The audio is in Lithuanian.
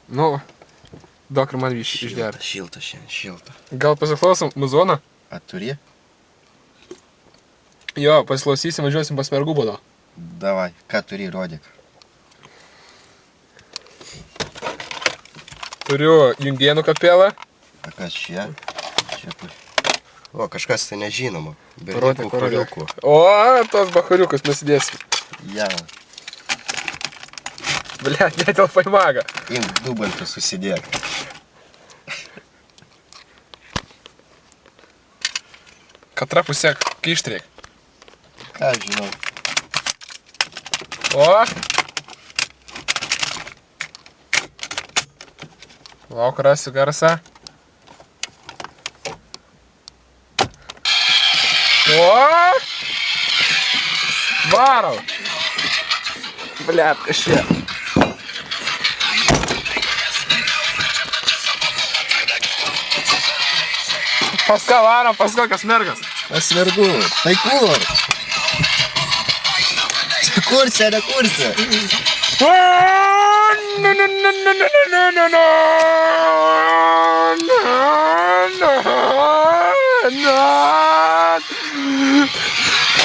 Nu, duok ir man išgerti. Šilta šiandien, šilta. Gal pasiklausom muzoną? A turi? Jo, pasiklausysim, važiuosim pas mergų būdo. Davai, ką turi, rodyk. Turiu Jungėnų kapelą. A kas čia? Čia kur? O, kažkas tai nežinoma. Parodyk, parodyk. Berniukų. O, tos bachariukus nusidėsim. Ja, Blet, netelpa į magą. imk dubaltų susidėk. Katra pusė kištreik. Ką žinau. O! Lauk, rasiu garsą. O! Varau! Blet, kas čia? Pas ką varom, pas kokias mergas? Pas vergų. Tai kur? Čia kurse, ne kurse. No.